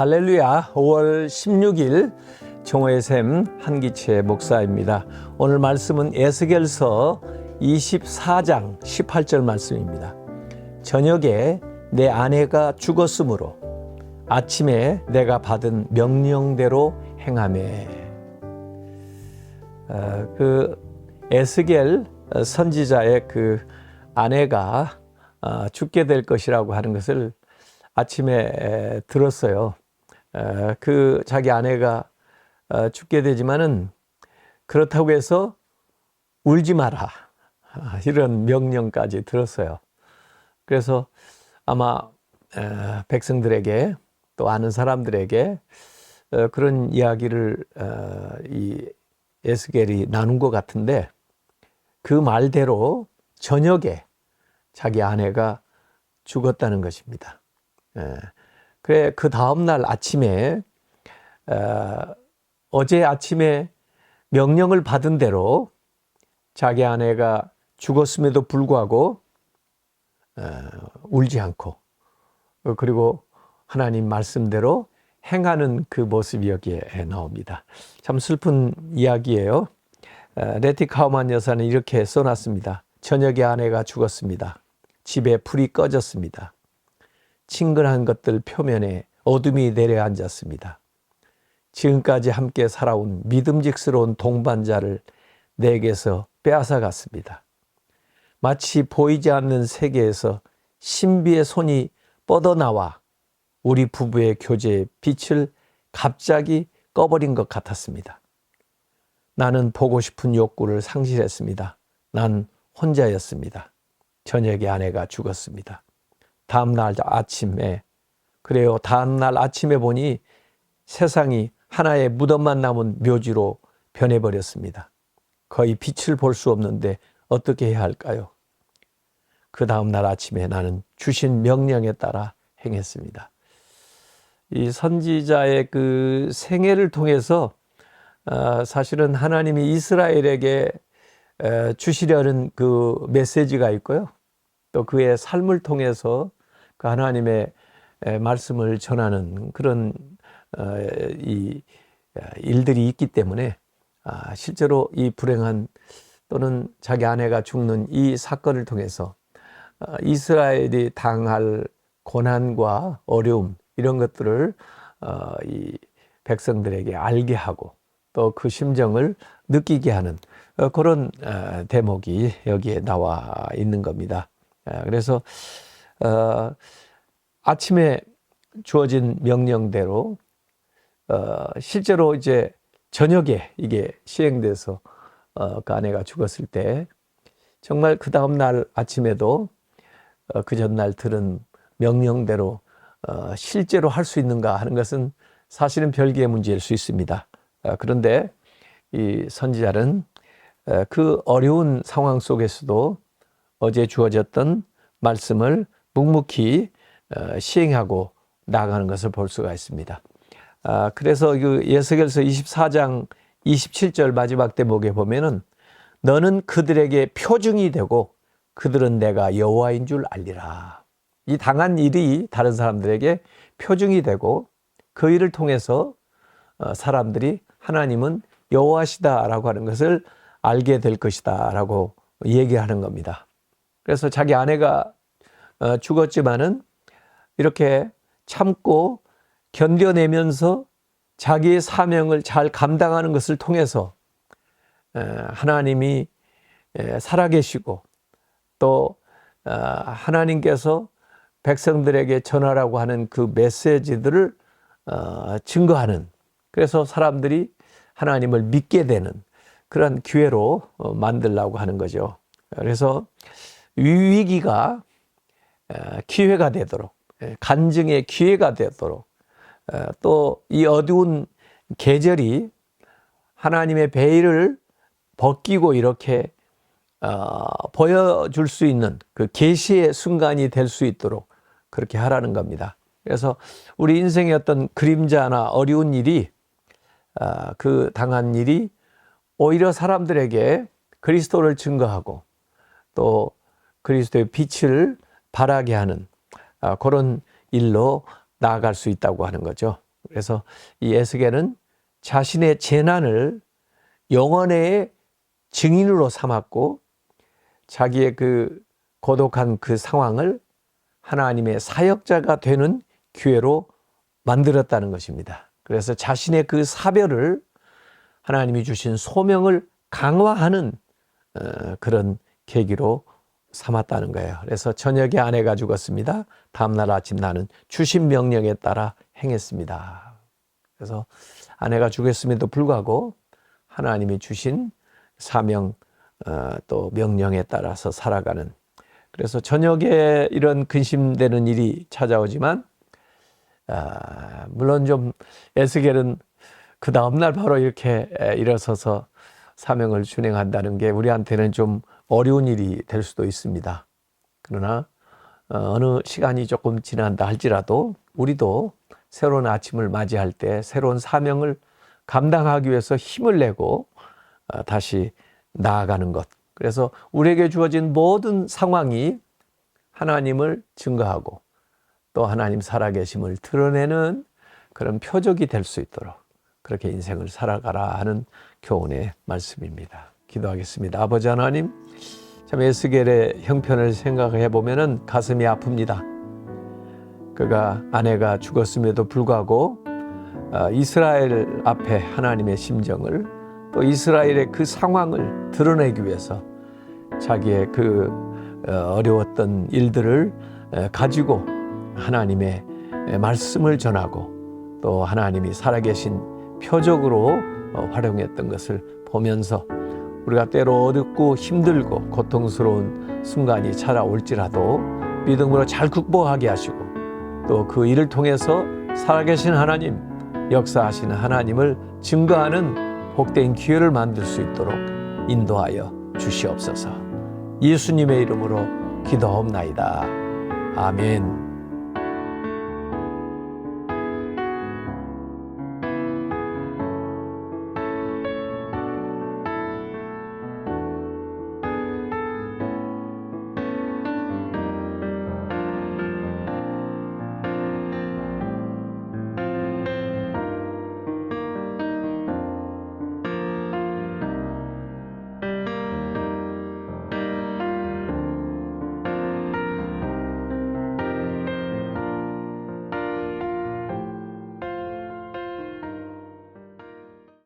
할렐루야. 5월 16일 정오의 샘 한기채 목사입니다. 오늘 말씀은 에스겔서 24장 18절 말씀입니다. 저녁에 내 아내가 죽었으므로 아침에 내가 받은 명령대로 행하매. 에스겔 선지자의 그 아내가 죽게 될 것이라고 하는 것을 아침에 들었어요. 자기 아내가 죽게 되지만은 그렇다고 해서 울지 마라, 이런 명령까지 들었어요. 그래서 아마 백성들에게 또 아는 사람들에게 그런 이야기를 이 에스겔이 나눈 것 같은데, 그 말대로 저녁에 자기 아내가 죽었다는 것입니다. 그래, 그 다음날 아침에 어제 아침에 명령을 받은 대로 자기 아내가 죽었음에도 불구하고 울지 않고, 그리고 하나님 말씀대로 행하는 그 모습이 여기에 나옵니다. 참 슬픈 이야기예요. 레티 카우만 여사는 이렇게 써놨습니다. 저녁에 아내가 죽었습니다. 집에 불이 꺼졌습니다. 친근한 것들 표면에 어둠이 내려앉았습니다. 지금까지 함께 살아온 믿음직스러운 동반자를 내게서 빼앗아갔습니다. 마치 보이지 않는 세계에서 신비의 손이 뻗어나와 우리 부부의 교제의 빛을 갑자기 꺼버린 것 같았습니다. 나는 보고 싶은 욕구를 상실했습니다. 난 혼자였습니다. 저녁에 아내가 다음날 아침에 보니 세상이 하나의 무덤만 남은 묘지로 변해버렸습니다. 거의 빛을 볼 수 없는데 어떻게 해야 할까요? 그 다음날 아침에 나는 주신 명령에 따라 행했습니다. 이 선지자의 그 생애를 통해서 사실은 하나님이 이스라엘에게 주시려는 그 메시지가 있고요. 또 그의 삶을 통해서 그 하나님의 말씀을 전하는 그런 일들이 있기 때문에 실제로 이 불행한 또는 자기 아내가 죽는 이 사건을 통해서 이스라엘이 당할 고난과 어려움, 이런 것들을 이 백성들에게 알게 하고 또 그 심정을 느끼게 하는 그런 대목이 여기에 나와 있는 겁니다. 그래서 아침에 주어진 명령대로 실제로 이제 저녁에 이게 시행돼서 그 아내가 죽었을 때 정말 그 다음날 아침에도 그 전날 들은 명령대로 실제로 할 수 있는가 하는 것은 사실은 별개의 문제일 수 있습니다. 그런데 이 선지자는 그 어려운 상황 속에서도 어제 주어졌던 말씀을 묵묵히 시행하고 나아가는 것을 볼 수가 있습니다. 그래서 그 에스겔서 24장 27절 마지막 대목에 보면은 너는 그들에게 표징이 되고 그들은 내가 여호와인 줄 알리라. 이 당한 일이 다른 사람들에게 표징이 되고 그 일을 통해서 사람들이 하나님은 여호와시다라고 하는 것을 알게 될 것이다라고 얘기하는 겁니다. 그래서 자기 아내가 죽었지만은 이렇게 참고 견뎌내면서 자기의 사명을 잘 감당하는 것을 통해서 하나님이 살아계시고 또 하나님께서 백성들에게 전하라고 하는 그 메시지들을 증거하는, 그래서 사람들이 하나님을 믿게 되는 그런 기회로 만들려고 하는 거죠. 그래서 위기가 기회가 되도록, 간증의 기회가 되도록, 또 이 어두운 계절이 하나님의 베일을 벗기고 이렇게 보여줄 수 있는 그 계시의 순간이 될 수 있도록 그렇게 하라는 겁니다. 그래서 우리 인생의 어떤 그림자나 어려운 일이, 그 당한 일이 오히려 사람들에게 그리스도를 증거하고 또 그리스도의 빛을 발하게 하는 그런 일로 나아갈 수 있다고 하는 거죠. 그래서 이 에스겔은 자신의 재난을 영원의 증인으로 삼았고 자기의 그 고독한 그 상황을 하나님의 사역자가 되는 기회로 만들었다는 것입니다. 그래서 자신의 그 사별을 하나님이 주신 소명을 강화하는 그런 계기로 삼았다는 거예요. 그래서 저녁에 아내가 죽었습니다. 다음날 아침 나는 주신 명령에 따라 행했습니다. 그래서 아내가 죽었음에도 불구하고 하나님이 주신 사명 또 명령에 따라서 살아가는, 그래서 저녁에 이런 근심되는 일이 찾아오지만 물론 좀 에스겔은 그 다음날 바로 이렇게 일어서서 사명을 준행한다는 게 우리한테는 좀 어려운 일이 될 수도 있습니다. 그러나 어느 시간이 조금 지난다 할지라도 우리도 새로운 아침을 맞이할 때 새로운 사명을 감당하기 위해서 힘을 내고 다시 나아가는 것. 그래서 우리에게 주어진 모든 상황이 하나님을 증거하고 또 하나님 살아계심을 드러내는 그런 표적이 될 수 있도록 그렇게 인생을 살아가라 하는 교훈의 말씀입니다. 기도하겠습니다. 아버지 하나님, 참 에스겔의 형편을 생각해 보면은 가슴이 아픕니다. 그가 아내가 죽었음에도 불구하고 이스라엘 앞에 하나님의 심정을 또 이스라엘의 그 상황을 드러내기 위해서 자기의 그 어려웠던 일들을 가지고 하나님의 말씀을 전하고 또 하나님이 살아계신 표적으로 활용했던 것을 보면서 우리가 때로 어렵고 힘들고 고통스러운 순간이 찾아올지라도 믿음으로 잘 극복하게 하시고 또 그 일을 통해서 살아계신 하나님, 역사하시는 하나님을 증거하는 복된 기회를 만들 수 있도록 인도하여 주시옵소서. 예수님의 이름으로 기도하옵나이다. 아멘.